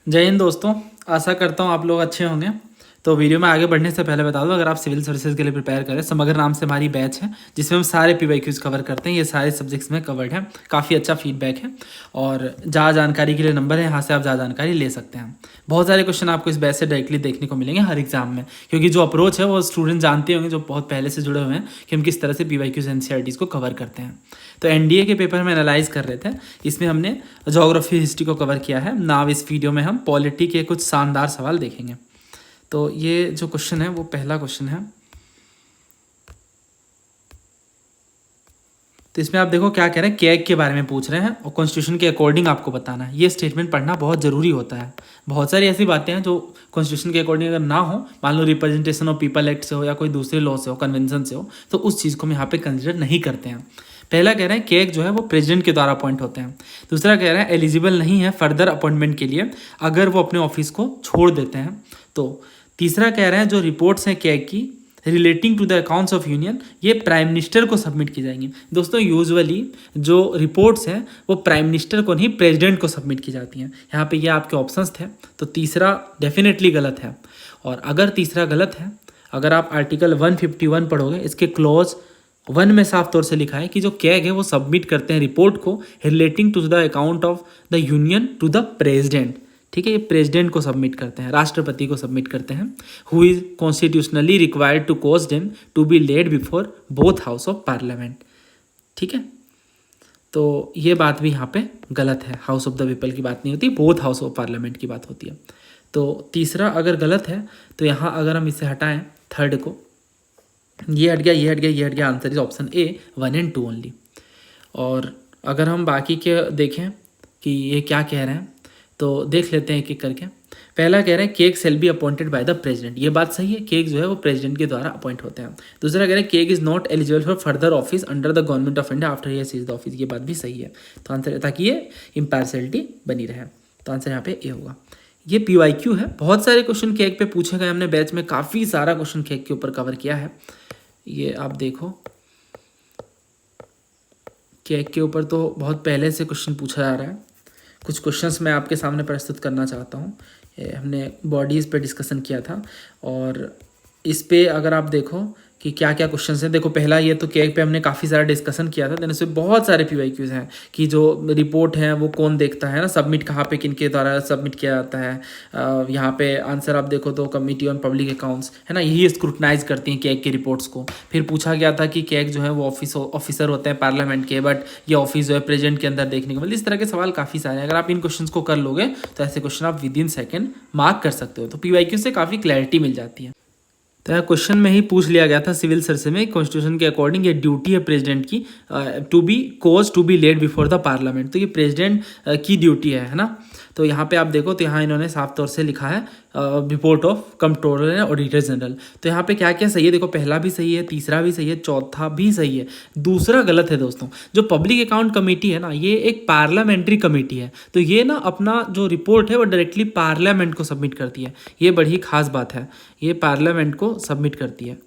जय हिंद दोस्तों। आशा करता हूँ आप लोग अच्छे होंगे। तो वीडियो में आगे बढ़ने से पहले बता दूं, अगर आप सिविल सर्विसेज के लिए प्रिपेयर करें, समग्र नाम से हमारी बैच है जिसमें हम सारे पीवाईक्यूज कवर करते हैं। ये सारे सब्जेक्ट्स में कवर्ड है, काफ़ी अच्छा फीडबैक है और ज़्यादा जानकारी के लिए नंबर है, यहाँ से आप ज़्यादा जानकारी ले सकते हैं। बहुत सारे क्वेश्चन आपको इस बैच से डायरेक्टली देखने को मिलेंगे हर एग्जाम में, क्योंकि जो अप्रोच है वो स्टूडेंट जानते होंगे जो बहुत पहले से जुड़े हुए हैं कि हम किस तरह से पीवाईक्यूज एनसीईआरटीज़ को कवर करते हैं। तो एनडीए के पेपर में एनालाइज कर रहे थे, इसमें हमने ज्योग्राफी हिस्ट्री को कवर किया है। नाउ इस वीडियो में हम पॉलिटी के कुछ शानदार सवाल देखेंगे। तो ये जो क्वेश्चन है वो पहला क्वेश्चन है। तो इसमें आप देखो क्या कह रहे हैं, कैग के बारे में पूछ रहे हैं और कॉन्स्टिट्यूशन के अकॉर्डिंग आपको बताना है। ये स्टेटमेंट पढ़ना बहुत ज़रूरी होता है। बहुत सारी ऐसी बातें हैं जो कॉन्स्टिट्यूशन के अकॉर्डिंग अगर ना हो, मान लो रिप्रेजेंटेशन ऑफ पीपल एक्ट से हो या कोई दूसरे लॉ से हो, कन्वेंशन से हो, तो उस चीज़ को हम यहाँ पे कंसिडर नहीं करते हैं। पहला कह रहे हैं कैग जो है वो प्रेसिडेंट के द्वारा अपॉइंट होते हैं। दूसरा कह रहे हैं एलिजिबल नहीं है फर्दर अपॉइंटमेंट के लिए अगर वो अपने ऑफिस को छोड़ देते हैं। तो तीसरा कह रहे हैं जो रिपोर्ट्स हैं कैग की relating to the accounts of union, ये प्राइम मिनिस्टर को सबमिट की जाएंगी। दोस्तों यूजुअली जो रिपोर्ट्स हैं वो प्राइम मिनिस्टर को नहीं, प्रेसिडेंट को सबमिट की जाती हैं। यहाँ पे ये आपके ऑप्शंस थे, तो तीसरा डेफिनेटली गलत है। और अगर तीसरा गलत है, अगर आप आर्टिकल 151 पढ़ोगे, इसके क्लॉज 1 में साफ तौर से लिखा है कि जो कैग है वो सबमिट करते हैं रिपोर्ट को relating to the account of the union to the president. ठीक है, ये प्रेसिडेंट को सबमिट करते हैं, राष्ट्रपति को सबमिट करते हैं। Who is constitutionally required to cause them to be laid before both house of parliament. ठीक है, तो ये बात भी यहाँ पे गलत है। हाउस ऑफ द पीपल की बात नहीं होती, बोथ हाउस ऑफ पार्लियामेंट की बात होती है। तो तीसरा अगर गलत है तो यहाँ अगर हम इसे हटाएं, थर्ड को, ये हट गया, ये हट गया, ये हट गया। Answer is option A 1 and 2 only. और अगर हम बाकी के देखें कि ये क्या कह रहे हैं, तो देख लेते हैं एक एक करके। पहला कह रहे हैं CAG shall be appointed by the president. ये बात सही है, केक जो है वो प्रेसिडेंट के द्वारा अपॉइंट होते हैं। दूसरा कह रहे हैं cake is not eligible for further office under the government of India after he sees the office. ये बात भी सही है। तो आंसर, ताकि ये इम्पार्शियलिटी बनी रहे, तो आंसर यहाँ पे ए होगा। ये पीवाईक्यू है, बहुत सारे क्वेश्चन केक पे पूछे गए। हमने बैच में काफ़ी सारा क्वेश्चन केक के ऊपर कवर किया है। ये आप देखो, केक के ऊपर तो बहुत पहले से क्वेश्चन पूछा जा रहा है। कुछ क्वेश्चंस मैं आपके सामने प्रस्तुत करना चाहता हूँ। हमने बॉडीज़ पे डिस्कशन किया था और इस पे अगर आप देखो कि क्या क्या क्वेश्चंस हैं। देखो पहला ये तो केक पे हमने काफ़ी सारा डिस्कशन किया था, देन इसमें बहुत सारे पीवाईक्यूज हैं कि जो रिपोर्ट है वो कौन देखता है ना, सबमिट कहाँ पे किनके द्वारा सबमिट किया जाता है। यहाँ पे आंसर आप देखो तो कमिटी ऑन पब्लिक अकाउंट्स है ना, यही स्क्रूटनाइज करती हैं केक की रिपोर्ट्स को। फिर पूछा गया था कि केक जो है वो ऑफिसर होते हैं पार्लियामेंट के, बट ये ऑफिस जो है प्रेसिडेंट के अंदर देखने को मिले। इस तरह के सवाल काफ़ी सारे हैं। अगर आप इन क्वेश्चन को कर लोगे तो ऐसे क्वेश्चन आप विद इन सेकेंड मार्क कर सकते हो। तो पीवाईक्यू से काफ़ी क्लैरिटी मिल जाती है। तो यहाँ क्वेश्चन में ही पूछ लिया गया था सिविल सर्विस में, कॉन्स्टिट्यूशन के अकॉर्डिंग ये ड्यूटी है प्रेसिडेंट की to be cause to be laid before the parliament. तो ये प्रेसिडेंट की ड्यूटी है ना। तो यहाँ पे आप देखो तो यहाँ इन्होंने साफ तौर से लिखा है report of controller and auditor general. तो यहाँ पे क्या क्या सही है, देखो पहला भी सही है, तीसरा भी सही है, चौथा भी सही है, दूसरा गलत है दोस्तों। जो पब्लिक अकाउंट कमेटी है ना, ये एक पार्लियामेंट्री कमेटी है, तो ये ना अपना जो रिपोर्ट है वो डायरेक्टली पार्लियामेंट को सबमिट करती है। ये बड़ी खास बात है, ये पार्लियामेंट को सबमिट करती है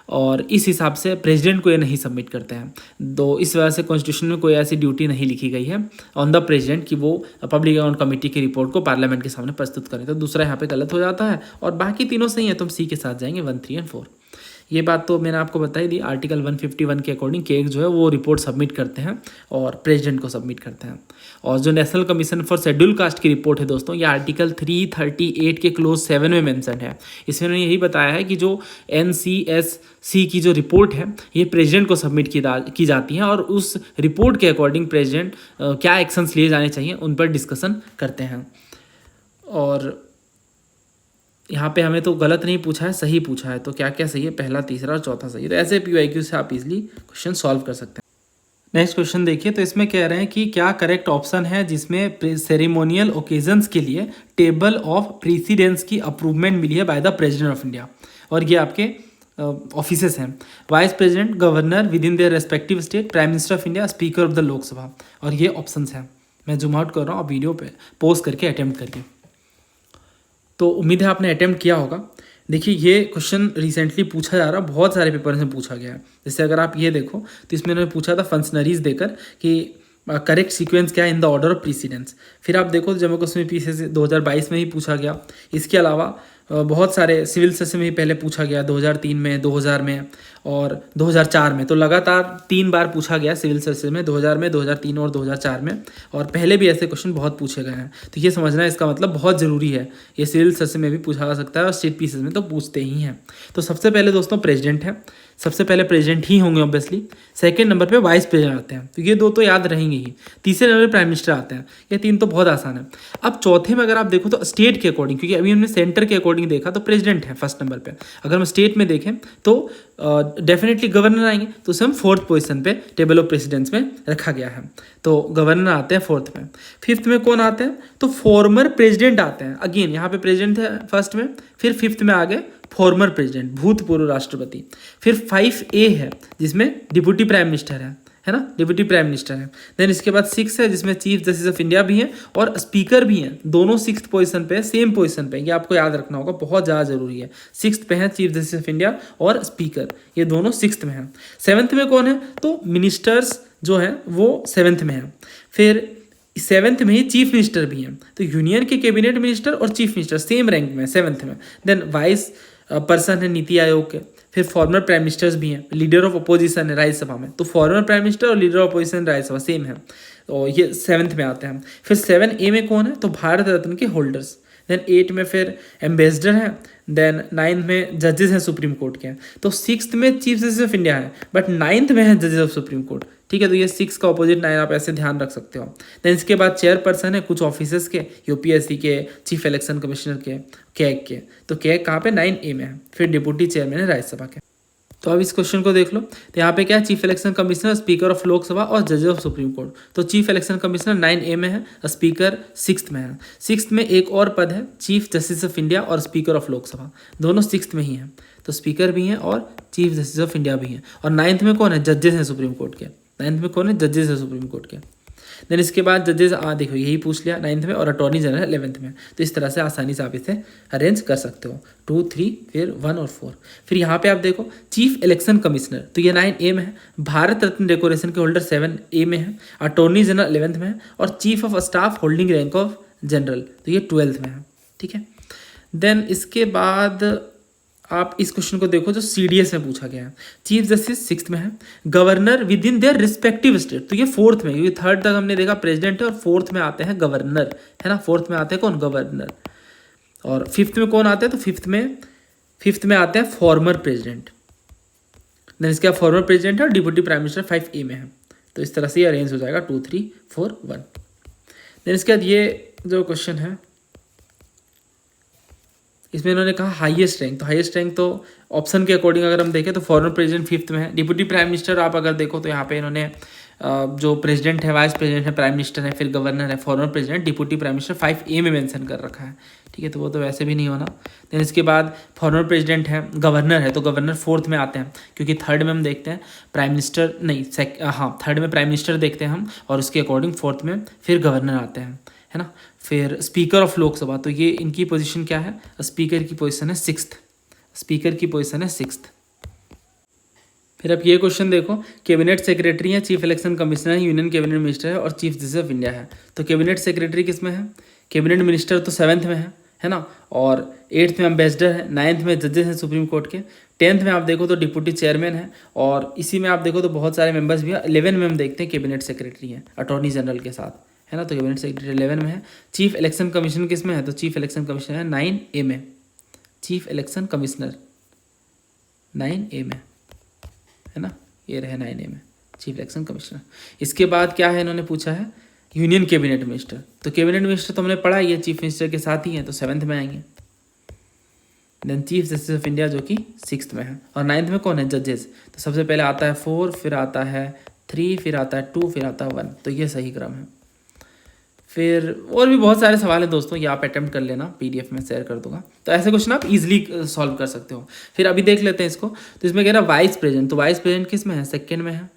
और इस हिसाब से प्रेसिडेंट को ये नहीं सबमिट करते हैं। तो इस वजह से कॉन्स्टिट्यूशन में कोई ऐसी ड्यूटी नहीं लिखी गई है ऑन द प्रेसिडेंट कि वो पब्लिक अकाउंट कमेटी की रिपोर्ट को पार्लियामेंट के सामने प्रस्तुत करें। तो दूसरा यहाँ पे गलत हो जाता है और बाकी तीनों सही है, तो हम सी के साथ जाएंगे 1, 3 and 4। ये बात तो मैंने आपको बताई दी। आर्टिकल 151 के अकॉर्डिंग केक जो है वो रिपोर्ट सबमिट करते हैं और प्रेसिडेंट को सबमिट करते हैं। और जो national commission for schedule caste की रिपोर्ट है दोस्तों, ये आर्टिकल 338 के क्लोज 7 में मेंशन है। इसमें उन्होंने यही बताया है कि जो NCSC की जो रिपोर्ट है ये प्रेसिडेंट को सबमिट की जाती है और उस रिपोर्ट के अकॉर्डिंग प्रेसिडेंट क्या एक्शंस लिए जाने चाहिए उन पर डिस्कशन करते हैं। और यहाँ पे हमें तो गलत नहीं पूछा है, सही पूछा है। तो क्या क्या सही है, पहला, तीसरा और चौथा सही है। तो ऐसे पीवाईक्यू से आप इजीली क्वेश्चन सॉल्व कर सकते हैं। नेक्स्ट क्वेश्चन देखिए, तो इसमें कह रहे हैं कि क्या करेक्ट ऑप्शन है जिसमें सेरेमोनियल ओकेजन्स के लिए टेबल ऑफ प्रेसिडेंस की अप्रूवमेंट मिली है bye the president of India. और ये आपके ऑफिसेस हैं, vice president, governor with in their respective state, prime minister of India, speaker of the Lok Sabha. और ये ऑप्शंस हैं। मैं जूम आउट कर रहा हूँ, आप वीडियो पे पोस्ट करके अटेम्प्ट करिए। तो उम्मीद है आपने अटेम्प्ट किया होगा। देखिए ये क्वेश्चन रिसेंटली पूछा जा रहा है, बहुत सारे पेपर में पूछा गया है। जैसे अगर आप ये देखो तो इसमें उन्होंने पूछा था फंक्शनरीज देकर कि करेक्ट सीक्वेंस क्या है in the order of precedence. फिर आप देखो जम्मू कश्मीर पीसीएस 2022 में ही पूछा गया। इसके अलावा बहुत सारे सिविल सर्विस में ही पहले पूछा गया, 2003 में, 2000 में और 2004 में। तो लगातार 3 बार पूछा गया सिविल सर्विस में, 2000 में, 2003 और 2004 में। और पहले भी ऐसे क्वेश्चन बहुत पूछे गए हैं। तो ये समझना इसका मतलब बहुत ज़रूरी है, ये सिविल सर्विस में भी पूछा जा सकता है और स्टेट पीसीएस में तो पूछते ही हैं। तो सबसे पहले दोस्तों प्रेसिडेंट है, सबसे पहले प्रेसिडेंट ही होंगे ऑब्वियसली। सेकंड नंबर पे वाइस प्रेसिडेंट आते हैं, तो ये 2 तो याद रहेंगे ही। तीसरे नंबर पे प्राइम मिनिस्टर आते हैं, ये 3 तो बहुत आसान है। अब चौथे में अगर आप देखो तो स्टेट के अकॉर्डिंग, क्योंकि अभी हमने सेंटर के अकॉर्डिंग देखा तो प्रेसिडेंट है फर्स्ट नंबर पे। अगर हम स्टेट में देखें तो डेफिनेटली गवर्नर आएंगे, तो उसे हम 4th पोजीशन पे टेबल ऑफ प्रेसिडेंट्स में रखा गया है। तो गवर्नर आते हैं 4th में। 5th में कौन आते हैं, तो फॉर्मर प्रेसिडेंट आते हैं। अगेन यहाँ पे प्रेसिडेंट है फर्स्ट में, फिर 5th में आ गए फॉर्मर प्रेसिडेंट, भूतपूर्व राष्ट्रपति। फिर 5A है जिसमें डिप्टी प्राइम मिनिस्टर है ना, डिप्टी प्राइम मिनिस्टर है। देन इसके बाद 6 है जिसमें चीफ जस्टिस ऑफ इंडिया भी है और स्पीकर भी हैं, दोनों 6th पोजीशन पे, सेम पोजीशन पे। ये आपको याद रखना होगा, बहुत ज़्यादा जरूरी है। 6th पे है चीफ जस्टिस ऑफ इंडिया और स्पीकर, ये दोनों 6th में हैं। 7th में कौन है, तो मिनिस्टर्स जो है वो 7th में है। फिर 7th में ही चीफ मिनिस्टर भी हैं, तो यूनियन के कैबिनेट मिनिस्टर और चीफ मिनिस्टर सेम रैंक में 7th में। देन वाइस पर्सन है नीति आयोग के। फिर फॉर्मर प्राइम मिनिस्टर्स भी हैं, लीडर ऑफ अपोजिशन है राज्यसभा में, तो फॉर्मर प्राइम मिनिस्टर और leader of opposition Rajya Sabha same है, तो ये 7th में आते हैं। फिर 7A में कौन है, तो भारत रत्न के होल्डर्स। देन 8 में फिर एम्बेसडर हैं। देन 9th में जजेस हैं सुप्रीम कोर्ट के। तो 6th में चीफ जस्टिस ऑफ इंडिया है, बट 9th में है जजेस ऑफ सुप्रीम कोर्ट। ठीक है, तो ये 6 का ऑपोजिट 9 आप ऐसे ध्यान रख सकते हो। देन इसके बाद चेयरपर्सन है कुछ ऑफिसर्स के, यूपीएससी के, चीफ इलेक्शन कमिश्नर के, कैग के। तो कैग कहाँ पे, 9A में है। फिर डिप्टी चेयरमैन है राज्यसभा के। तो अब इस क्वेश्चन को देख लो, तो यहाँ पे क्या है, chief election commissioner, speaker of Lok Sabha और जजेस ऑफ सुप्रीम कोर्ट। तो चीफ इलेक्शन कमिश्नर 9A में है, स्पीकर 6th में है। 6th में एक और पद है, चीफ जस्टिस ऑफ इंडिया और स्पीकर ऑफ लोकसभा, दोनों 6th में ही हैं। तो स्पीकर भी हैं और चीफ जस्टिस ऑफ इंडिया भी हैं। और 9th में कौन है, जजेस हैं सुप्रीम कोर्ट के। 9th में कौन है, जजेस है सुप्रीम कोर्ट के। देन इसके बाद जजेस देखो यही पूछ लिया 9th में, और अटॉर्नी जनरल 11th में। तो इस तरह से आसानी से आप इसे अरेंज कर सकते हो, 2, 3, फिर 1 और 4। फिर यहाँ पे आप देखो चीफ इलेक्शन कमिश्नर, तो ये 9A में है। भारत रत्न डेकोरेशन के होल्डर 7A में है। अटॉर्नी जनरल 11th में है। और chief of staff holding rank of general, तो ये 12th में है। ठीक है, देन इसके बाद आप इस क्वेश्चन को देखो जो CDS में पूछा गया है। चीफ जस्टिस 6th में है। Governor with in their respective state, तो ये 4th में, क्योंकि 3rd तक हमने देखा प्रेसिडेंट है और 4th में आते हैं गवर्नर, है ना। 4th में आते हैं कौन, गवर्नर। और 5th में कौन आते हैं, तो 5th में आते हैं फॉर्मर प्रेसिडेंट। देन इसके बाद फॉर्मर प्रेसिडेंट है और डिप्टी प्राइम मिनिस्टर 5A में है। तो इस तरह से ये अरेंज हो जाएगा 2, 3, 4, 1। देन इसके बाद ये जो क्वेश्चन है इसमें इन्होंने कहा हाईएस्ट रैंक, तो हाईएस्ट रैंक तो ऑप्शन के अकॉर्डिंग अगर हम देखें तो फॉर्मर प्रेसिडेंट 5th में है। डिप्टी प्राइम मिनिस्टर आप अगर देखो तो यहाँ पे इन्होंने जो प्रेसिडेंट है, वाइस प्रेसिडेंट है, प्राइम मिनिस्टर है, फिर गवर्नर है, former president, deputy prime minister 5A में मेंशन कर रखा है। ठीक है, तो वो तो वैसे भी नहीं होना। देन इसके बाद फॉर्मर प्रेसिडेंट है, गवर्नर है, तो गवर्नर 4th में आते हैं, क्योंकि 3rd में हम देखते हैं प्राइम मिनिस्टर, नहीं 3rd में प्राइम मिनिस्टर देखते हैं हम, और उसके अकॉर्डिंग 4th में फिर गवर्नर आते हैं, है ना। फिर स्पीकर ऑफ लोकसभा, तो ये इनकी पोजीशन क्या है, स्पीकर की पोजीशन है 6th, स्पीकर की पोजीशन है 6th। फिर आप ये क्वेश्चन देखो, कैबिनेट सेक्रेटरी है, चीफ इलेक्शन कमिश्नर है, यूनियन कैबिनेट मिनिस्टर है और चीफ जस्टिस ऑफ इंडिया है। तो कैबिनेट सेक्रेटरी किस में है, कैबिनेट मिनिस्टर तो 7th में है ना। और 8th में एम्बेसडर है, 9th में जजेस हैं सुप्रीम कोर्ट के, 10th में आप देखो तो डिप्टी चेयरमैन है, और इसी में आप देखो तो बहुत सारे मेंबर्स भी है। 11 में हम देखते हैं कैबिनेट सेक्रेटरी है अटॉर्नी जनरल के साथ, है ना। तो कैबिनेट सेक्रेटरी 11 में है। चीफ इलेक्शन कमीशन किस में है, तो चीफ इलेक्शन कमिश्नर है 9A में, चीफ इलेक्शन कमिश्नर 9A में, है ना। ये रहे 9A में चीफ इलेक्शन कमिश्नर। इसके बाद क्या है, इन्होंने पूछा है यूनियन कैबिनेट मिनिस्टर, तो कैबिनेट मिनिस्टर तो हमने पढ़ा ही है, चीफ मिनिस्टर के साथ ही है, तो 7th में आएंगे। Then chief justice of India जो कि 6th में है। और 9th में कौन है, जजेस, तो सबसे पहले आता है 4, फिर आता है 3, फिर आता है 2, फिर आता है 1, तो ये सही क्रम है। फिर और भी बहुत सारे सवाल हैं दोस्तों, ये आप अटेम्प्ट कर लेना, PDF में शेयर कर दूंगा। तो ऐसे क्वेश्चन आप इजीली सॉल्व कर सकते हो। फिर अभी देख लेते हैं इसको, तो इसमें कह रहा है वाइस प्रेसिडेंट, तो वाइस प्रेसिडेंट किस में है, 2nd में है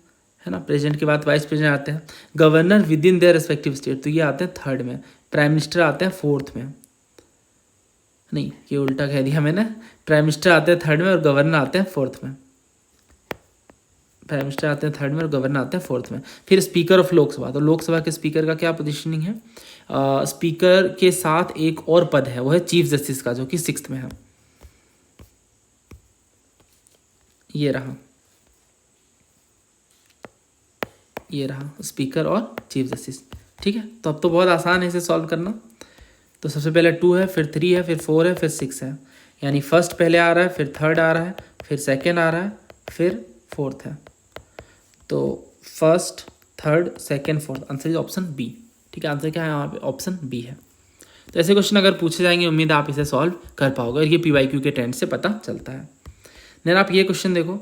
ना। प्रेसिडेंट के बाद वाइस प्रेसिडेंट आते हैं। Governor with in their respective state, तो ये आते हैं 3rd में। प्राइम मिनिस्टर आते हैं 4th में, नहीं ये उल्टा कह दिया मैंने, प्राइम मिनिस्टर आते हैं 3rd में और गवर्नर आते हैं 4th में। प्राइम मिनिस्टर आते हैं थर्ड में और गवर्नर आते हैं फोर्थ में। फिर स्पीकर ऑफ लोकसभा, तो लोकसभा के स्पीकर का क्या पोजीशनिंग है? स्पीकर के साथ एक और पद है, वो है चीफ जस्टिस का, जो कि सिक्स्थ में है। ये रहा स्पीकर और चीफ जस्टिस। ठीक है, तो अब तो बहुत आसान है इसे सॉल्व करना। तो सबसे पहले 2 है, फिर 3 है, फिर 4 है, फिर 6 है, यानी फर्स्ट पहले आ रहा है, फिर थर्ड आ रहा है, फिर सेकेंड आ रहा है, फिर फोर्थ है। तो first, third, second, fourth, answer is option B. ठीक है, आंसर क्या है यहाँ पे? ऑप्शन बी है। तो ऐसे क्वेश्चन अगर पूछे जाएंगे, उम्मीद है आप इसे सॉल्व कर पाओगे, और ये PYQ के ट्रेंड से पता चलता है। देन आप ये क्वेश्चन देखो,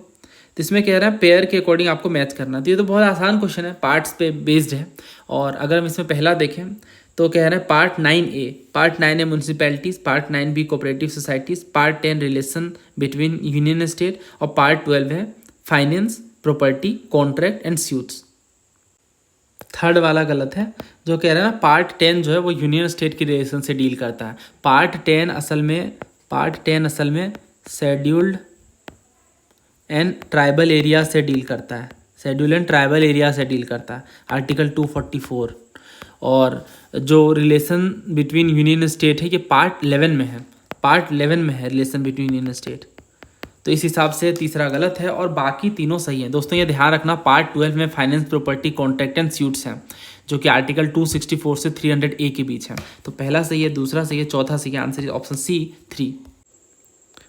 तो इसमें कह रहा है पेयर के अकॉर्डिंग आपको मैच करना। तो ये तो बहुत आसान क्वेश्चन है, पार्ट्स पे बेस्ड है। और अगर हम इसमें पहला देखें तो कह रहा है पार्ट 9A, पार्ट 9 है municipalities, part 9B cooperative societies, part 10 relation between union state, और पार्ट 12 है finance, property, contract and suits. Third वाला गलत है, जो कह रहा है ना पार्ट 10 जो है वो यूनियन स्टेट की रिलेशन से डील करता है। पार्ट 10 असल में शेड्यूल्ड एंड ट्राइबल एरिया से डील करता है, शेड्यूल एंड ट्राइबल एरिया से डील करता है, आर्टिकल 244। और जो रिलेशन बिटवीन यूनियन स्टेट है, ये पार्ट 11 में है, पार्ट 11 में है रिलेशन बिटवीन यूनियन स्टेट। तो इस हिसाब से तीसरा गलत है, और बाकी तीनों सही हैं। दोस्तों ये ध्यान रखना, पार्ट 12 में finance, property, contract and suites हैं, जो कि आर्टिकल 264 से 300A के बीच है। तो पहला सही है, दूसरा सही है, चौथा सही है, आंसर ऑप्शन C 3।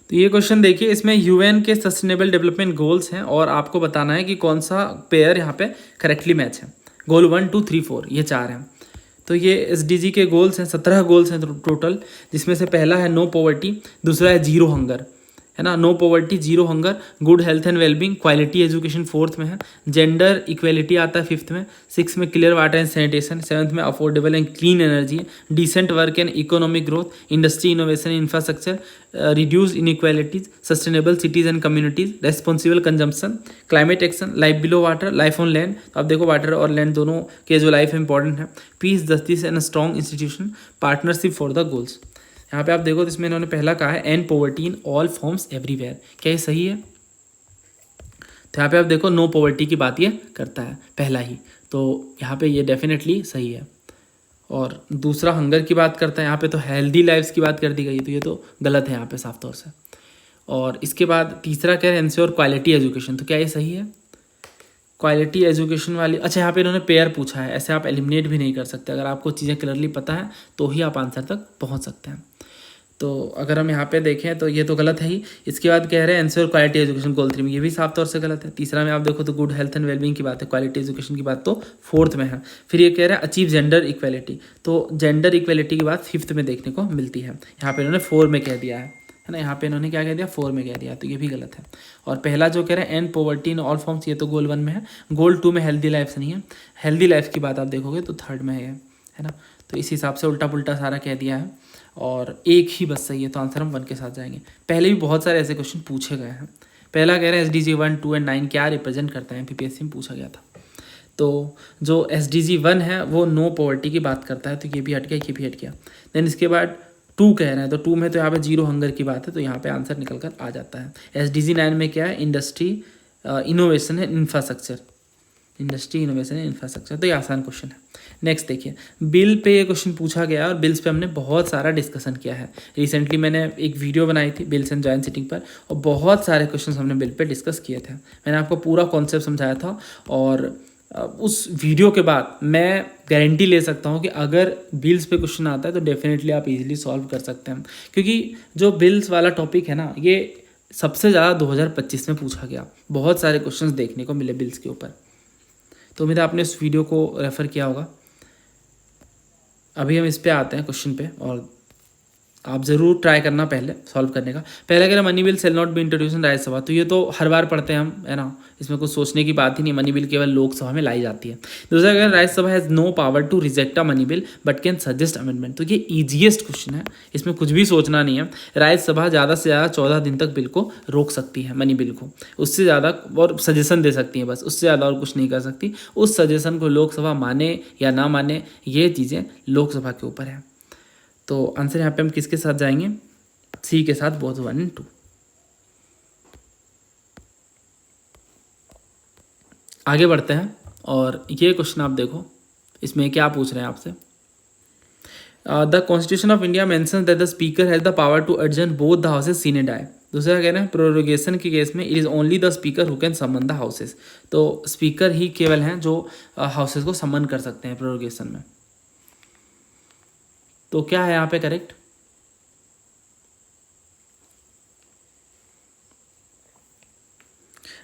तो ये क्वेश्चन देखिए, इसमें UN के सस्टेनेबल डेवलपमेंट गोल्स हैं, और आपको बताना है कि कौन सा पेयर यहाँ पे करेक्टली मैच है। गोल 1, 2, 3, 4 ये 4 हैं। तो ये SDG के गोल्स हैं, 17 गोल्स हैं टोटल, जिसमें से पहला है नो पॉवर्टी, दूसरा है जीरो हंगर, है ना, no poverty, zero hunger, good health and wellbeing, quality education fourth में है, जेंडर इक्वेलिटी आता है फिफ्थ में, सिक्स में clear water and sanitation, seventh में affordable and clean energy, decent work and economic growth, industry innovation infrastructure, reduce inequalities, sustainable cities and communities, responsible consumption, climate action, life below water, life on land. तो आप देखो water और land दोनों के जो life important है, peace, justice and strong institution, partnership for the goals. यहाँ पे आप देखो तो इसमें इन्होंने पहला कहा है and poverty in all forms everywhere, क्या ये सही है? तो यहाँ पे आप देखो नो पॉवर्टी की बात ये करता है पहला ही, तो यहाँ पे ये डेफिनेटली सही है। और दूसरा हंगर की बात करता है, यहाँ पे तो हेल्दी लाइफ्स की बात कर दी गई, तो ये तो गलत है यहाँ पे साफ तौर से। और इसके बाद तीसरा क्या है, एंश्योर क्वालिटी एजुकेशन, तो क्या ये सही है? क्वालिटी एजुकेशन वाली, अच्छा यहाँ पे इन्होंने पेयर पूछा है, ऐसे आप एलिमिनेट भी नहीं कर सकते, अगर आपको चीज़ें क्लियरली पता है तो ही आप आंसर तक पहुँच सकते हैं। तो अगर हम यहाँ पे देखें तो ये तो गलत है ही। इसके बाद कह रहे हैं एंश्योर क्वालिटी एजुकेशन गोल 3 में, ये भी साफ तौर से गलत है। तीसरा में आप देखो तो गुड हेल्थ एंड वेलबींग की बात है, क्वालिटी एजुकेशन की बात तो फोर्थ में है। फिर ये कह रहा है अचीव जेंडर इक्वेलिटी, तो जेंडर इक्वेलिटी की बात फिफ्थ में देखने को मिलती है, यहाँ पे इन्होंने 4 में कह दिया है ना, यहाँ पे इन्होंने क्या कह दिया, 4 में कह दिया, तो ये भी गलत है। और पहला जो कह रहे हैं and poverty in all forms, ये तो गोल 1 में है, गोल 2 में हेल्दी लाइफ नहीं है, हेल्दी लाइफ की बात आप देखोगे तो थर्ड में है ना। तो इस हिसाब से उल्टा पुल्टा सारा कह दिया है, और एक ही बस सही है, तो आंसर हम 1 के साथ जाएंगे। पहले भी बहुत सारे ऐसे क्वेश्चन पूछे गए हैं। पहला कह रहे हैं SDG 1, 2 एंड 9 क्या रिप्रेजेंट करता है, PPSC में पूछा गया था। तो जो SDG 1 है वो नो पॉवर्टी की बात करता है, तो ये भी हट गया, ये भी हट गया। देन इसके बाद 2 कह रहे हैं, तो 2 में तो यहाँ पे जीरो हंगर की बात है, तो यहाँ पे आंसर निकल कर आ जाता है। SDG 9 में क्या है, इंडस्ट्री इनोवेशन है infrastructure, industry innovation and infrastructure, तो ये आसान क्वेश्चन है। नेक्स्ट देखिए, बिल पे ये क्वेश्चन पूछा गया, और बिल्स पे हमने बहुत सारा डिस्कशन किया है। रिसेंटली मैंने एक वीडियो बनाई थी बिल्स एंड जॉइंट सिटिंग पर, और बहुत सारे क्वेश्चन हमने बिल पे डिस्कस किए थे। मैंने आपको पूरा कॉन्सेप्ट समझाया था, और उस वीडियो के बाद मैं गारंटी ले सकता हूँ कि अगर बिल्स पे क्वेश्चन आता है तो डेफिनेटली आप इजीली सॉल्व कर सकते हैं, क्योंकि जो बिल्स वाला टॉपिक है ना, ये सबसे ज़्यादा 2025 में पूछा गया। बहुत सारे क्वेश्चंस देखने को मिले बिल्स के ऊपर, तो उम्मीद है आपने उस वीडियो को रेफ़र किया होगा। अभी हम इस पे आते हैं क्वेश्चन पे, और आप ज़रूर ट्राई करना पहले सॉल्व करने का। पहले कह रहे money bill shall not be introduce in Rajya Sabha, तो ये तो हर बार पढ़ते हैं हम, है ना, इसमें कुछ सोचने की बात ही नहीं, मनी बिल केवल लोकसभा में लाई जाती है। दूसरा कह रहे Rajya Sabha has no power to reject a money bill but can suggest amendment, तो ये ईजीएस्ट क्वेश्चन है, इसमें कुछ भी सोचना नहीं है। राज्यसभा ज़्यादा से ज़्यादा 14 दिन तक बिल को रोक सकती है, मनी बिल को, उससे ज़्यादा, और सजेशन दे सकती है बस, उससे ज़्यादा और कुछ नहीं कर सकती। उस सजेशन को लोकसभा माने या ना माने, ये चीज़ें लोकसभा के ऊपर है। तो आंसर यहाँ पे हम किसके साथ जाएंगे, सी के साथ, बोथ 1 and 2। आगे बढ़ते हैं और ये क्वेश्चन आप देखो, इसमें क्या पूछ रहे हैं आपसे। The constitution of India mentions that the speaker has the power to adjourn both the houses sine die. दूसरा कह रहे हैं प्रोरोगेशन के केस में it is only the speaker who can summon the houses. तो स्पीकर ही केवल हैं जो हाउसेज को समन कर सकते हैं प्रोरोगेशन में। तो क्या है यहाँ पे करेक्ट?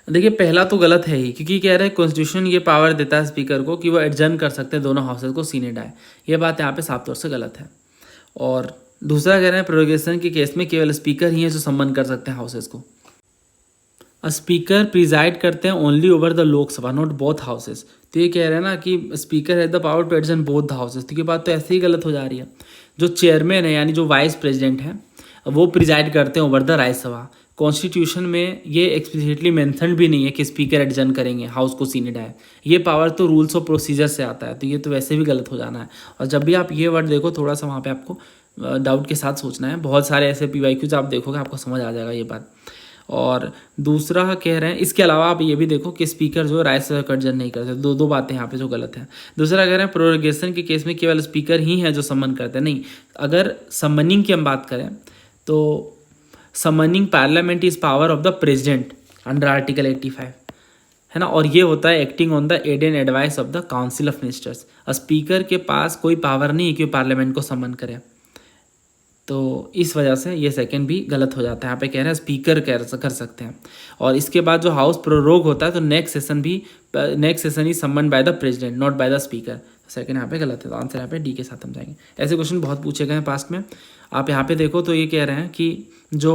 देखिए पहला तो गलत है ही, क्योंकि कह रहे हैं कॉन्स्टिट्यूशन ये पावर देता है स्पीकर को कि वो एडजर्न कर सकते हैं दोनों हाउसेज को सीने डाए। ये बात यहाँ पे साफ तौर से गलत है। और दूसरा कह रहे हैं प्रोरोगेशन के केस में केवल स्पीकर ही है जो सम्मन कर सकते हैं हाउसेज को। स्पीकर प्रिजाइड करते हैं only over the Lok Sabha not both houses. तो ये कह रहे हैं ना कि speaker has the power to adjourn both the houses, तो ये बात तो ऐसे ही गलत हो जा रही है। जो चेयरमैन है यानी जो वाइस प्रेसिडेंट है वो प्रिजाइड करते हैं ओवर द राज्यसभा। कॉन्स्टिट्यूशन में ये एक्सप्लिसिटली मेंशन भी नहीं है कि स्पीकर एडजर्न करेंगे हाउस को सीने डाए। ये पावर तो रूल्स ऑफ प्रोसीजर से आता है, तो ये तो वैसे भी गलत हो जाना है। और जब भी आप ये वर्ड देखो थोड़ा सा वहाँ पे आपको डाउट के साथ सोचना है। बहुत सारे ऐसे PYQs आप देखोगे आपको समझ आ जाएगा ये बात। और दूसरा कह रहे हैं इसके अलावा आप ये भी देखो कि स्पीकर जो राज्यसभा का एडजर्न नहीं करते। दो बातें यहाँ पे जो गलत है। दूसरा कह रहे हैं प्रोरोगेशन के केस में केवल स्पीकर ही है जो समन करते हैं। नहीं, अगर समनिंग की हम बात करें तो summoning parliament is power of the president under article 85 है ना। और ये होता है acting on the aid and advice of the council of ministers. Speaker के पास कोई पावर नहीं है कि पार्लियामेंट को समन करे। तो इस वजह से ये सेकंड भी गलत हो जाता है। यहाँ पे कह रहे हैं स्पीकर कर सकते हैं। और इसके बाद जो हाउस प्रोरोग होता है तो next session is summoned bye the president not by the speaker. Second यहाँ पे गलत है, तो आंसर यहाँ पे डी के साथ हम जाएंगे। ऐसे क्वेश्चन बहुत पूछे गए हैं पास्ट में। आप यहाँ पे देखो तो ये कह रहे हैं कि जो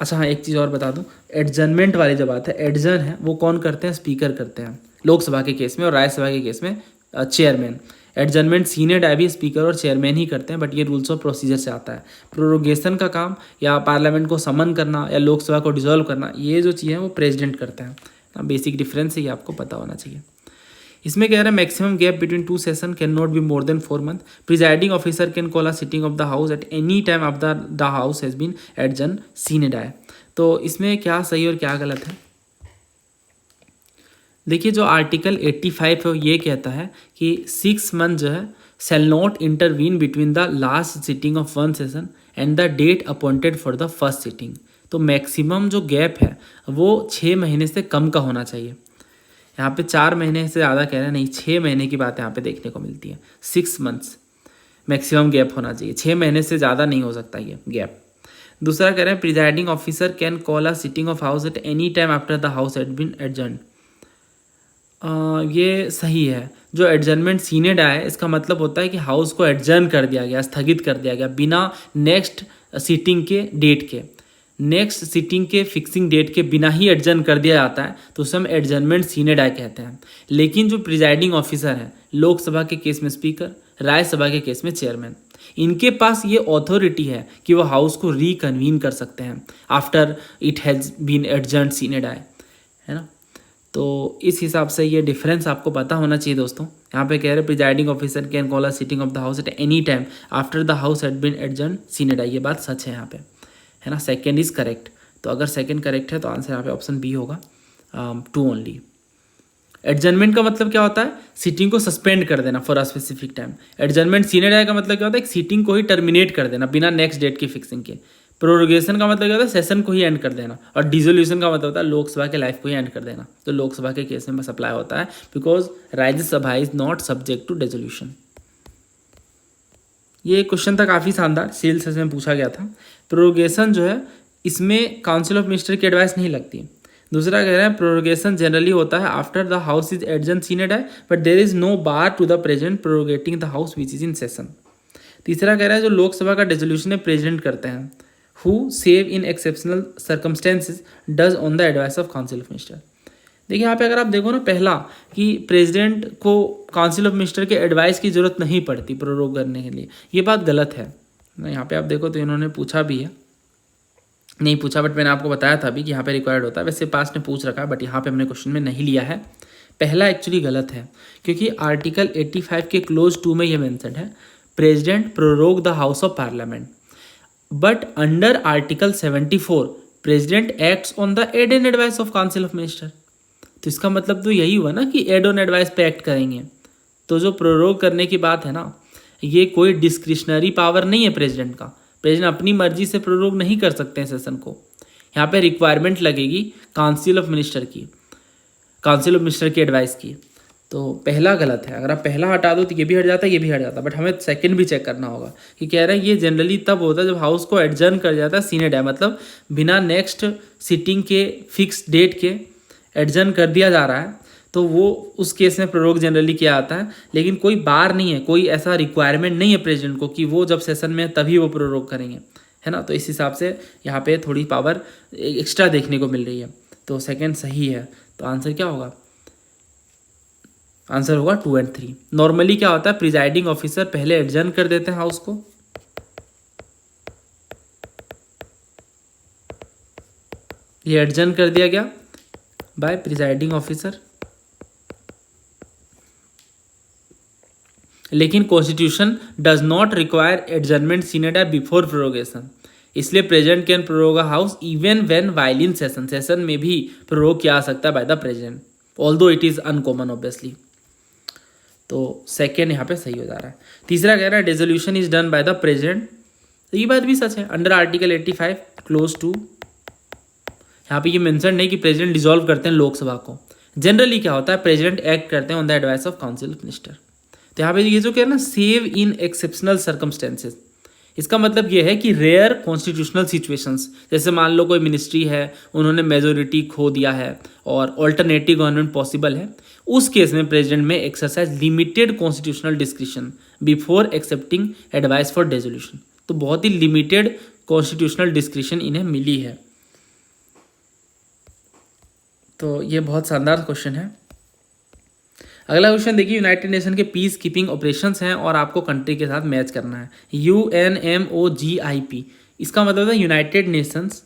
अच्छा हाँ एक चीज़ और बता दूँ, एडजर्नमेंट वाली जो बात है, एडजर्न है वो कौन करते हैं? स्पीकर करते हैं लोकसभा के केस में, और राज्यसभा के केस में चेयरमैन। एडजर्नमेंट सीनियर डाय भी स्पीकर और चेयरमैन ही करते हैं, बट ये रूल्स ऑफ प्रोसीजर से आता है। प्रोरोगेशन का काम या पार्लियामेंट को समन करना या लोकसभा को डिसॉल्व करना, ये जो चीज़ है वो प्रेसिडेंट करते हैं ना। बेसिक डिफरेंस है, ये आपको पता होना चाहिए। इसमें कह रहा है maximum gap between 2 session can not be more than 4 month. Presiding officer can call a sitting of the house at any time of the house has been adjourn sine die. तो इसमें क्या सही और क्या गलत है? देखिए जो आर्टिकल 85 है ये कहता है कि 6 मंथ जो है shall not intervene between the last sitting of 1 session and the date appointed for the first sitting. तो मैक्सिमम जो गैप है वो 6 महीने से कम का होना चाहिए। यहाँ पे 4 महीने से ज़्यादा कह रहे हैं, नहीं 6 महीने की बात यहाँ पे देखने को मिलती है। 6 मंथ्स मैक्सिमम गैप होना चाहिए, 6 महीने से ज़्यादा नहीं हो सकता ये गैप। दूसरा कह रहे हैं presiding officer can call a sitting of house at any time after the house had been adjourn. ये सही है। जो एडजर्नमेंट सीने डाय है इसका मतलब होता है कि हाउस को एडजर्न कर दिया गया, स्थगित कर दिया गया बिना नेक्स्ट सिटिंग के डेट के, नेक्स्ट सिटिंग के फिक्सिंग डेट के बिना ही एडजर्न कर दिया जाता है, तो उसे हम एडजर्नमेंट सीने डाय कहते हैं। लेकिन जो प्रिजाइडिंग ऑफिसर है लोकसभा के केस में स्पीकर, राज्यसभा के केस में चेयरमैन, इनके पास ये अथॉरिटी है कि वो हाउस को रिकन्वीन कर सकते हैं after it has been adjourn sine die, है ना। तो इस हिसाब से ये डिफरेंस आपको पता होना चाहिए दोस्तों। यहाँ पे कह रहे presiding officer can call a sitting of the house at any time after the house had been adjourn sine die. ये बात सच है यहाँ पे, है ना। Second is correct. तो अगर सेकंड करेक्ट है तो आंसर यहाँ पे ऑप्शन बी होगा, 2 ओनली। एडजर्नमेंट का मतलब क्या होता है? सिटिंग को सस्पेंड कर देना for a specific time. Adjournment सीने डाय का मतलब क्या होता है? सिटिंग को ही टर्मिनेट कर देना बिना नेक्स्ट डेट की फिक्सिंग के। प्रोरोगेशन का मतलब क्या होता है? सेशन को ही एंड कर देना। और डिसोल्यूशन का मतलब होता है लोकसभा के लाइफ को ही एंड कर देना। तो लोकसभा के केस में बस अप्लाई होता है because Rajya Sabha is not subject to dissolution. ये क्वेश्चन था काफ़ी शानदार, सील सेशन में पूछा गया था। प्रोरोगेशन जो है इसमें काउंसिल ऑफ मिनिस्टर की एडवाइस नहीं लगती। दूसरा कह रहे हैं प्रोरोगेशन जनरली होता है after the house is adjourned sine die but there is no bar to the president proroguing the house which is in session. तीसरा कह रहा है जो लोकसभा का डिसोल्यूशन है प्रेसिडेंट करते हैं, who save in exceptional circumstances does on the advice of council of minister। देखिए यहाँ पे अगर आप देखो ना, पहला कि प्रेसिडेंट को काउंसिल ऑफ मिनिस्टर के एडवाइस की जरूरत नहीं पड़ती प्रोरोग करने के लिए, ये बात गलत है। यहाँ पे आप देखो तो इन्होंने पूछा भी है, नहीं पूछा बट मैंने आपको बताया था अभी कि यहाँ पे रिक्वायर्ड होता है। वैसे पास ने पूछ रखा है बट यहाँ पे हमने क्वेश्चन में नहीं लिया है। पहला एक्चुअली गलत है क्योंकि आर्टिकल 85 के क्लोज 2 में ये मेंशन है president prorogue the house of parliament, but under article 74 president acts on the aid and advice of council of minister. तो इसका मतलब तो यही हुआ ना कि एड ऑन एडवाइस पे एक्ट करेंगे। तो जो प्रोरोग करने की बात है ना, ये कोई डिस्क्रिशनरी पावर नहीं है प्रेसिडेंट का। प्रेसिडेंट अपनी मर्जी से प्रोरोग नहीं कर सकते हैं सेशन को। यहाँ पे रिक्वायरमेंट लगेगी काउंसिल ऑफ मिनिस्टर की एडवाइस की। तो पहला गलत है। अगर आप पहला हटा दो तो ये भी हट जाता है, ये भी हट जाता है, बट हमें सेकंड भी चेक करना होगा कि कह रहे हैं ये जनरली तब होता है जब हाउस को एडजर्न कर जाता है सीने डे, मतलब बिना नेक्स्ट सिटिंग के फिक्स डेट के एडजर्न कर दिया जा रहा है, तो वो उस केस में प्रोरोग जनरली किया आता है। लेकिन कोई बार नहीं है, कोई ऐसा रिक्वायरमेंट नहीं है प्रेसिडेंट को कि वो जब सेशन में तभी वो प्रोरोग करेंगे, है ना। तो इस हिसाब से यहाँ पे थोड़ी पावर एक्स्ट्रा देखने को मिल रही है। तो सेकंड सही है। तो आंसर क्या होगा? आंसर होगा 2 और 3। नॉर्मली क्या होता है, प्रिजाइडिंग ऑफिसर पहले एडजर्न कर देते हैं हाउस को, ये एडजर्न कर दिया गया बाय प्रिजाइडिंग ऑफिसर। लेकिन constitution does not require adjournment सीने डे बिफोर प्रोरोगेशन, इसलिए president can prorogue a house even when while in session में भी प्रोरोग किया जा सकता है bye the president, although it is uncommon obviously. तो सेकेंड यहाँ पे सही हो जा रहा है। तीसरा कह रहा है dissolution is done by the president, तो ये बात भी सच है। अंडर आर्टिकल 85 क्लोज टू, यहाँ पे ये मेंशन नहीं कि प्रेसिडेंट डिसॉल्व करते हैं लोकसभा को। जनरली क्या होता है, प्रेसिडेंट एक्ट करते हैं on the advice of council of minister. तो यहाँ पे ये जो कह रहे हैं ना, सेव इन एक्सेप्शनल सर्कमस्टेंसेज, इसका मतलब ये है कि रेयर कॉन्स्टिट्यूशनल सिचुएशंस, जैसे मान लो कोई मिनिस्ट्री है, उन्होंने मेजोरिटी खो दिया है और ऑल्टरनेटिव गवर्नमेंट पॉसिबल है, उस केस में प्रेसिडेंट में exercise limited constitutional discretion before accepting advice for dissolution. तो बहुत ही लिमिटेड कॉन्स्टिट्यूशनल डिस्क्रिशन इन्हें मिली है। तो ये बहुत शानदार क्वेश्चन है। अगला क्वेश्चन देखिए, यूनाइटेड नेशन के पीस कीपिंग ऑपरेशंस हैं और आपको कंट्री के साथ मैच करना है। UNMOGIP, इसका मतलब है united Nations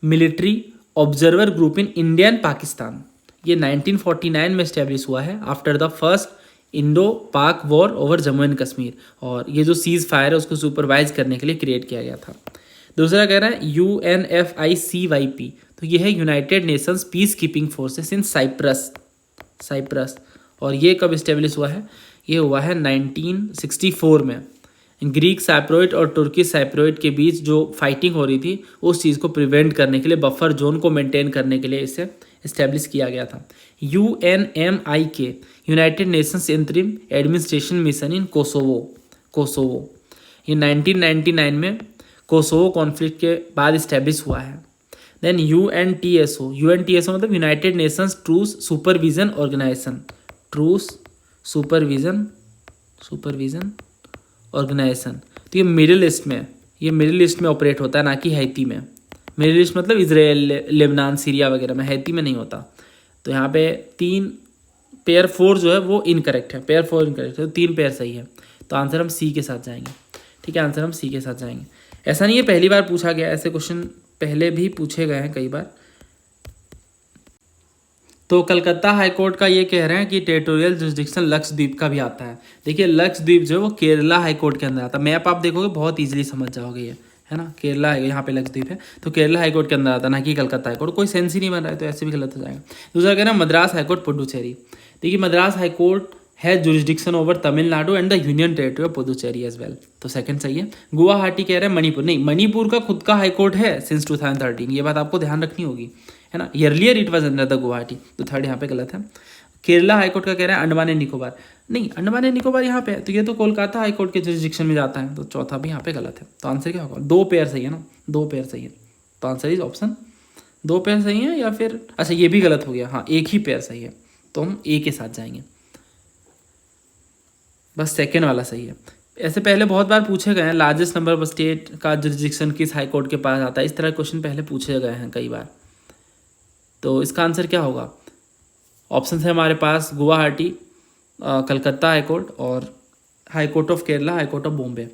military observer group in India and Pakistan. ये 1949 में इस्टेब्लिश हुआ है आफ्टर द फर्स्ट इंडो पाक war over Jammu and Kashmir, और ये जो सीज फायर है उसको सुपरवाइज करने के लिए क्रिएट किया गया था। दूसरा कह रहा है UNFICYP, तो ये है united nations peace keeping forces in Cyprus, और ये कब इस्टेब्लिश हुआ है? ये हुआ है 1964 में। ग्रीक साइप्रोइट और तुर्की साइप्रोइट के बीच जो फाइटिंग हो रही थी, उस चीज़ को प्रिवेंट करने के लिए, बफर जोन को मेंटेन करने के लिए इसे इस्टेब्लिश किया गया था। UNMIK, United Nations interim administration mission in Kosovo, ये 1999 में कोसोवो कॉन्फ्लिक्ट के बाद इस्टेब्लिश हुआ है। देन UNTSO मतलब united nations truce supervision organisation, truce supervision organisation. तो ये मिडिल ईस्ट में ऑपरेट होता है, ना कि हैती में। मिडिल ईस्ट मतलब इजराइल, लेबनान, सीरिया वगैरह में, हैती में नहीं होता। तो यहाँ पे 3 पेयर 4 जो है वो इनकरेक्ट है, पेयर 4 इनकरेक्ट है, तो 3 पेयर सही है। तो आंसर हम सी के साथ जाएंगे। ठीक है, आंसर हम सी के साथ जाएंगे। ऐसा नहीं है पहली बार पूछा गया, ऐसे क्वेश्चन पहले भी पूछे गए हैं कई बार। तो कलकत्ता हाईकोर्ट का ये कह रहे हैं कि टेरिटोरियल जुरिस्डिक्शन लक्षद्वीप का भी आता है। देखिए लक्षद्वीप जो है वो केरला हाईकोर्ट के अंदर आता है। मैप आप देखोगे बहुत इजीली समझ जाओगे, ये है ना, केरला है, यहाँ पे लक्षद्वीप है, तो केरला हाईकोर्ट के अंदर आता है, ना कि कलकत्ता हाईकोर्ट। कोई सेंस ही नहीं बन रहा है, तो ऐसे भी गलत हो जाएगा। दूसरा कह रहे हैं मद्रास हाईकोर्ट पुडुचेरी। देखिए मद्रास हाईकोर्ट है jurisdiction over Tamil Nadu and the union territory of Puducherry as well, तो सेकंड सही है। गुवाहाटी कह रहे हैं मणिपुर, नहीं, मणिपुर का खुद का हाईकोर्ट है सिंस 2013, ये बात आपको ध्यान रखनी होगी, है ना। Earlier it was under the Guwahati, तो थर्ड यहाँ पे गलत है। केरला हाईकोर्ट का कह रहा है अंडमान एंड निकोबार, नहीं, अंडमान एंड निकोबार यहाँ पे है, तो ये तो कोलकाता हाईकोर्ट के जुरिस्डिक्शन में जाता है, तो चौथा भी यहाँ पे गलत है। तो आंसर क्या होगा? 2 पेयर सही है ना, 2 पेयर सही है। तो आंसर इज ऑप्शन 2 पेयर सही है, या फिर अच्छा ये भी गलत हो गया, हाँ एक ही पेयर सही है, तो हम ए के साथ जाएंगे, बस सेकेंड वाला सही है। ऐसे पहले बहुत बार पूछे गए हैं, लार्जेस्ट नंबर ऑफ स्टेट का जुरिस्डिक्शन किस हाई कोर्ट के पास आता है, इस तरह क्वेश्चन पहले पूछे गए हैं कई बार। तो इसका आंसर क्या होगा? ऑप्शन है हमारे पास गुवाहाटी, कलकत्ता हाई कोर्ट और high court of Kerala, high court of Bombay.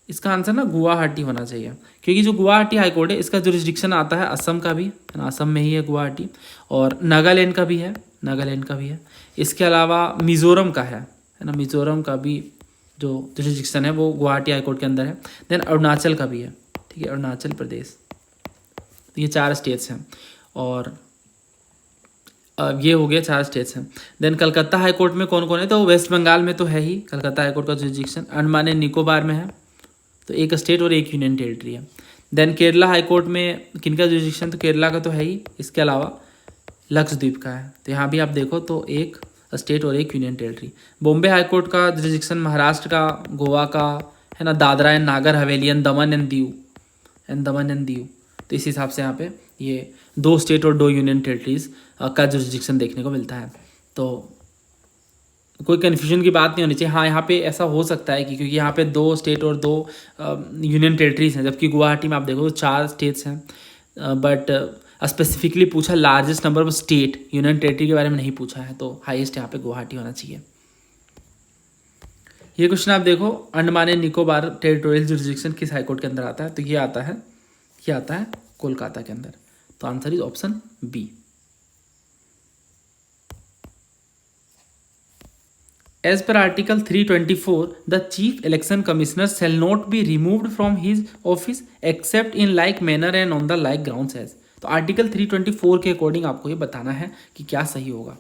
इसका आंसर ना गुवाहाटी होना चाहिए, क्योंकि जो गुवाहाटी हाई कोर्ट है इसका जुरिस्डिक्शन आता है असम का भी, है ना, असम में ही है गुवाहाटी, और नागालैंड का भी है, इसके अलावा मिज़ोरम का है ना, मिज़ोरम का भी जो जुरिस्डिक्शन है वो गुवाहाटी हाई कोर्ट के अंदर है। देन अरुणाचल का भी है, ठीक है, अरुणाचल प्रदेश। तो ये 4 स्टेट्स हैं, और ये हो गया 4 स्टेट्स हैं। देन कलकत्ता हाई कोर्ट में कौन कौन है, तो वेस्ट बंगाल में तो है ही कलकत्ता हाई कोर्ट का जुरिडिक्शन। अंडमान एंड निकोबार में है, तो एक स्टेट और एक यूनियन टेरिटरी है। देन केरला हाई कोर्ट में किनका जुरिडिक्शन, तो केरला का तो है ही, इसके अलावा लक्षद्वीप का है। तो यहाँ भी आप देखो तो एक स्टेट और एक union territory. Bombay high court का जुरिडिक्शन महाराष्ट्र का, गोवा का है ना, Dadra and Nagar Haveli and Daman and Diu. तो इस हिसाब से यहाँ पे ये 2 स्टेट और 2 यूनियन टेरिटरीज का जुरिडिक्शन देखने को मिलता है। तो कोई कन्फ्यूजन की बात नहीं होनी चाहिए। हाँ, यहाँ पे ऐसा हो सकता है कि क्योंकि यहाँ पे 2 स्टेट और 2 यूनियन टेरिटरीज हैं, जबकि गुवाहाटी में आप देखो तो 4 स्टेट्स हैं। बट स्पेसिफिकली पूछा largest number of state, union territory के बारे में नहीं पूछा है, तो हाईएस्ट यहाँ पे गुवाहाटी होना चाहिए। ये क्वेश्चन आप देखो, Andaman and Nicobar territorial jurisdiction किस हाईकोर्ट के अंदर आता है, तो ये आता है कोलकाता के अंदर। तो answer is option B. As per Article 324, the Chief Election Commissioner shall not be removed from his office except in like manner and on the like grounds as। तो आर्टिकल 324 के अकॉर्डिंग आपको ये बताना है कि क्या सही होगा।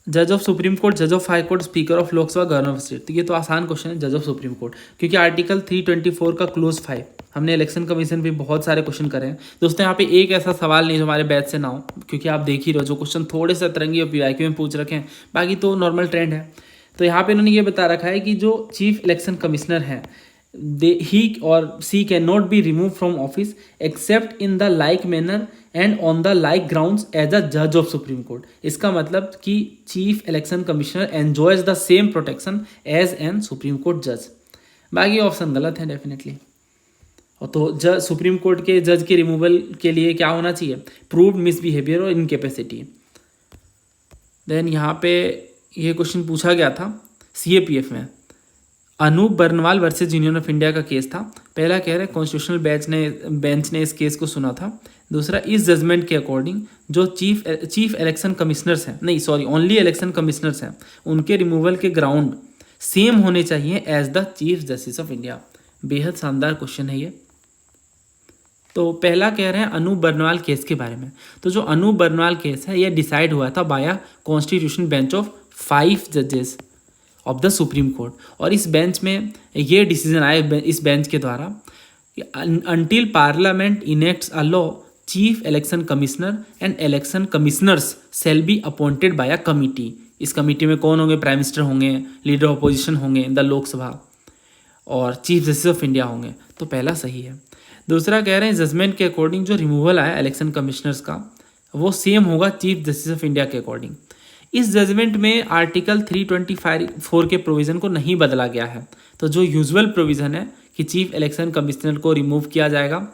जज ऑफ सुप्रीम कोर्ट, जज of high court, speaker of Lok Sabha, governor of state. तो ये तो आसान क्वेश्चन है, जज ऑफ सुप्रीम कोर्ट, क्योंकि आर्टिकल 324 का क्लोज 5 हमने इलेक्शन कमीशन पे बहुत सारे क्वेश्चन करे हैं दोस्तों। यहाँ पे एक ऐसा सवाल नहीं जो हमारे बैच से ना हो, क्योंकि आप देख ही रहो जो क्वेश्चन थोड़े से अतरंगी और पीवाईक्यू में पूछ रखे हैं, बाकी तो नॉर्मल ट्रेंड है। तो यहाँ पे इन्होंने ये बता रखा है कि जो चीफ इलेक्शन कमिश्नर है, he or she cannot be removed from office except in the like manner and on the like grounds as a judge of Supreme Court। इसका मतलब कि chief election commissioner enjoys the same protection as an Supreme Court judge। बाकी option गलत है definitely. और तो जज supreme court के जज के रिमूवल के लिए क्या होना चाहिए, प्रूव्ड मिसबिहेवियर और इनकेपेसिटी। देन यहाँ पे ये क्वेश्चन पूछा गया था CAPF में, Anup Barnwal versus union of India का केस था। पहला कह रहा है कॉन्स्टिट्यूशनल बेंच ने इस केस को सुना था। दूसरा, इस जजमेंट के अकॉर्डिंग जो चीफ इलेक्शन कमिश्नर्स हैं, नहीं सॉरी ओनली इलेक्शन कमिश्नर्स हैं, उनके रिमूवल के ग्राउंड सेम होने चाहिए as the chief justice of India. बेहद शानदार क्वेश्चन है ये। तो पहला कह रहे हैं अनूप बर्नवाल केस के बारे में। तो जो अनूप बर्नवाल केस है ये डिसाइड हुआ था बाय कॉन्स्टिट्यूशन बेंच ऑफ 5 जजेस ऑफ द सुप्रीम कोर्ट। और इस बेंच में ये डिसीजन आया इस बेंच के द्वारा, until parliament enacts a law, chief election commissioner and election commissioners shall be appointed by a committee. इस कमिटी में कौन होंगे, प्राइम मिनिस्टर होंगे, लीडर ऑफ अपोजिशन होंगे इन द लोकसभा, और चीफ जस्टिस ऑफ इंडिया होंगे। तो पहला सही है। दूसरा कह रहे हैं जजमेंट के अकॉर्डिंग जो रिमूवल आया इलेक्शन कमिश्नर्स का वो सेम होगा चीफ जस्टिस ऑफ इंडिया के अकॉर्डिंग। इस जजमेंट में आर्टिकल 324 के प्रोविज़न को नहीं बदला गया है। तो जो यूजुअल प्रोविज़न है कि चीफ इलेक्शन कमिश्नर को रिमूव किया जाएगा,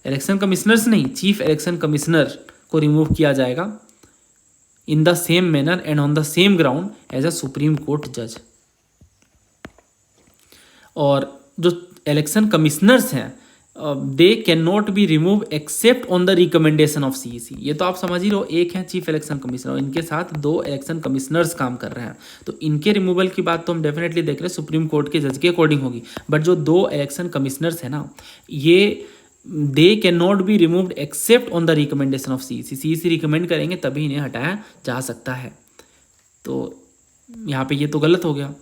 इलेक्शन कमिश्नर्स नहीं, चीफ इलेक्शन कमिश्नर को रिमूव किया जाएगा in the same manner and on the same ground as a supreme court जज। और जो इलेक्शन कमिश्नर्स हैं they can not be remove except on the recommendation of CEC। ये तो आप समझ ही रहो, एक है चीफ इलेक्शन कमिश्नर, इनके साथ 2 इलेक्शन कमिश्नर्स काम कर रहे हैं। तो इनके रिमूवल की बात तो हम डेफिनेटली देख रहे हैं सुप्रीम कोर्ट के जज के अकॉर्डिंग होगी। बट जो 2 इलेक्शन कमिश्नर्स हैं ना, ये दे can not be removed accept on the recommendation of CEC। CEC recommend करेंगे तभी इन्हें हटाया जा सकता है। तो यहाँ पे ये तो गलत हो गया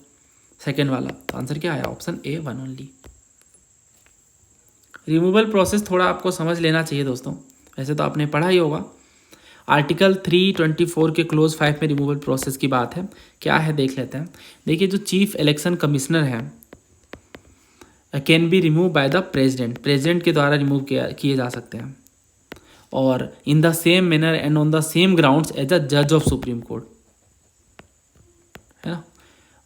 सेकेंड वाला। तो आंसर क्या आया, option A 1 only. Removal process थोड़ा आपको समझ लेना चाहिए दोस्तों, वैसे तो आपने पढ़ा ही होगा। आर्टिकल 324 के क्लोज 5 में रिमूवल प्रोसेस की बात है, क्या है देख लेते हैं। देखिए जो चीफ इलेक्शन कमिश्नर है can be remove by the president के द्वारा रिमूव किए जा सकते हैं, और in the same manner and on the same grounds as a जज ऑफ सुप्रीम कोर्ट, है ना।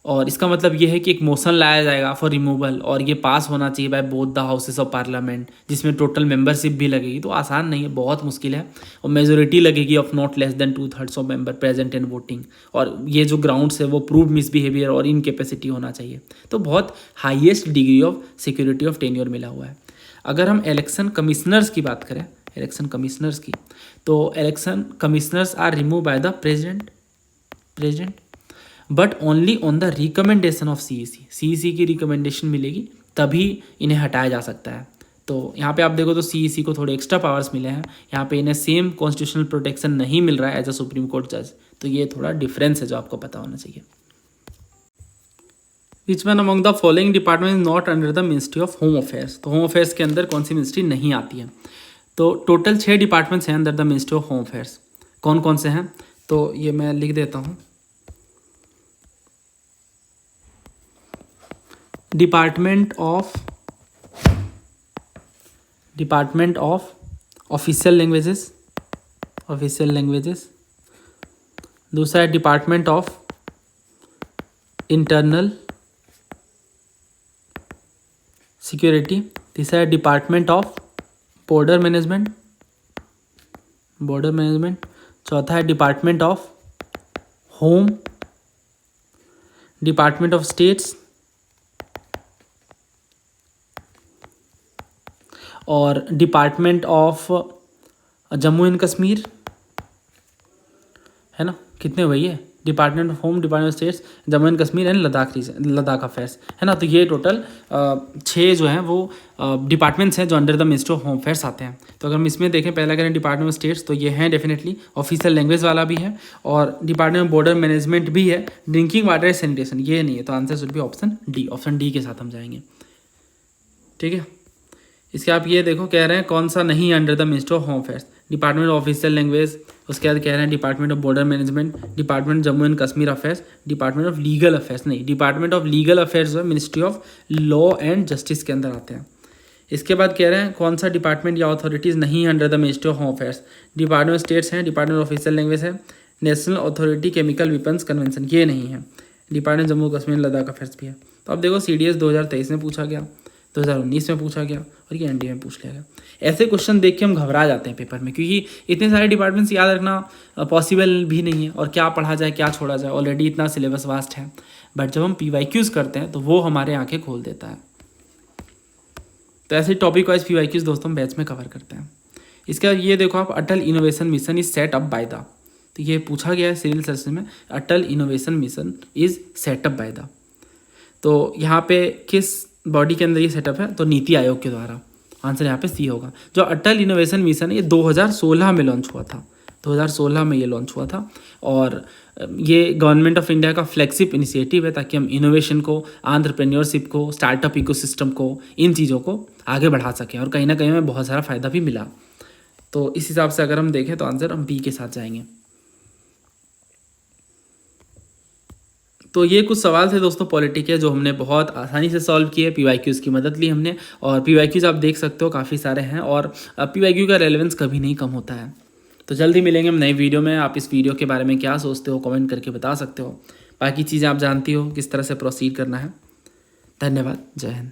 और इसका मतलब ये है कि एक मोशन लाया जाएगा फॉर रिमूवल, और ये पास होना चाहिए by both the houses of parliament, जिसमें टोटल मेंबरशिप भी लगेगी। तो आसान नहीं है, बहुत मुश्किल है, और मेजोरिटी लगेगी of not less than 2/3 of member present and voting. और ये जो ग्राउंड्स है वो प्रूव मिसबिहेवियर और इनकेपेसिटी होना चाहिए। तो बहुत highest degree of security of tenure मिला हुआ है। अगर हम इलेक्शन कमिश्नर्स की बात करें, इलेक्शन कमिश्नर्स की, तो election commissioners are remove by the president but only on the recommendation of CEC। CEC की रिकमेंडेशन मिलेगी तभी इन्हें हटाया जा सकता है। तो यहाँ पे आप देखो तो CEC को थोड़े एक्स्ट्रा पावर्स मिले हैं, यहाँ पे इन्हें सेम कॉन्स्टिट्यूशनल प्रोटेक्शन नहीं मिल रहा है एज अ सुप्रीम कोर्ट जज। तो ये थोड़ा डिफरेंस है जो आपको पता होना चाहिए। Which one among the following department is not under the ministry of home affairs. तो होम अफेयर्स के अंदर कौन सी मिनिस्ट्री नहीं आती है? तो टोटल 6 डिपार्टमेंट्स हैं under the ministry of home affairs. कौन कौन से हैं? तो ये मैं लिख देता हूँ। डिपार्टमेंट ऑफ ऑफिशियल लैंग्वेजेस, दूसरा है डिपार्टमेंट ऑफ इंटरनल सिक्योरिटी, तीसरा है डिपार्टमेंट ऑफ बॉर्डर मैनेजमेंट, चौथा है department of home, department of states और department of Jammu and Kashmir, है ना? कितने हुए ये? Department of home, department of states, Jammu and Kashmir and Ladakh affairs, है ना? तो ये टोटल 6 जो हैं वो डिपार्टमेंट्स हैं जो under the ministry of home affairs आते हैं। तो अगर हम इसमें देखें, पहला करें डिपार्टमेंट ऑफ स्टेट्स, तो ये हैं डेफिनेटली, ऑफिशियल लैंग्वेज वाला भी है, और डिपार्टमेंट ऑफ बॉर्डर मैनेजमेंट भी है, ड्रिंकिंग वाटर एंड सैनिटेशन ये नहीं है। तो answer should be option D के साथ हम जाएंगे। ठीक है, इसके आप ये देखो, कह रहे हैं कौन सा नहीं under the ministry of home affairs? Department of official language, उसके बाद कह रहे हैं department of border management, department Jammu and Kashmir affairs, department of legal affairs नहीं, डिपार्टमेंट ऑफ लीगल अफेयर्स जो है ministry of law and justice के अंदर आते हैं। इसके बाद कह रहे हैं कौन सा डिपार्टमेंट या अथॉरिटीज़ नहीं under the ministry of home affairs? Department of states हैं, डिपार्टमेंट ऑफ ऑफिशियल लैंग्वेज है, national authority chemical weapons convention ये नहीं है, डिपार्टमेंट जम्मू कश्मीर लद्दाख अफेयर्स भी है। तो अब देखो CDS 2023 में पूछा गया, 2019 में पूछा गया और ये NDA में पूछ लिया गया। ऐसे क्वेश्चन देख के हम घबरा जाते हैं पेपर में, क्योंकि इतने सारे डिपार्टमेंट्स याद रखना पॉसिबल भी नहीं है, और क्या पढ़ा जाए क्या छोड़ा जाए, ऑलरेडी इतना सिलेबस वास्ट है। बट जब हम PYQs करते हैं तो वो हमारे आंखें खोल देता है। तो ऐसे टॉपिक वाइज PYQs दोस्तों हम बैच में कवर करते हैं। इसके बाद ये देखो आप, Atal Innovation Mission is set up by the, तो ये पूछा गया है सिविल सर्विस में, Atal Innovation Mission is set up by the. तो यहाँ पे किस बॉडी के अंदर ये सेटअप है? तो नीति आयोग के द्वारा। आंसर यहाँ पे C होगा। जो अटल इनोवेशन मिशन है ये 2016 में लॉन्च हुआ था, 2016 में ये लॉन्च हुआ था, और ये गवर्नमेंट ऑफ इंडिया का फ्लैगशिप इनिशिएटिव है, ताकि हम इनोवेशन को, एंटरप्रेन्योरशिप को, स्टार्टअप इकोसिस्टम को, इन चीज़ों को आगे बढ़ा सकें, और कहीं ना कहीं हमें बहुत सारा फ़ायदा भी मिला। तो इस हिसाब से अगर हम देखें तो आंसर हम B के साथ जाएंगे। तो ये कुछ सवाल थे दोस्तों पॉलिटी के, जो हमने बहुत आसानी से सॉल्व किए, PYQs की मदद ली हमने, और PYQs आप देख सकते हो काफ़ी सारे हैं, और PYQ का रेलेवेंस कभी नहीं कम होता है। तो जल्दी मिलेंगे हम नई वीडियो में। आप इस वीडियो के बारे में क्या सोचते हो कमेंट करके बता सकते हो। बाकी चीज़ें आप जानती हो किस तरह से प्रोसीड करना है। धन्यवाद, जय हिंद।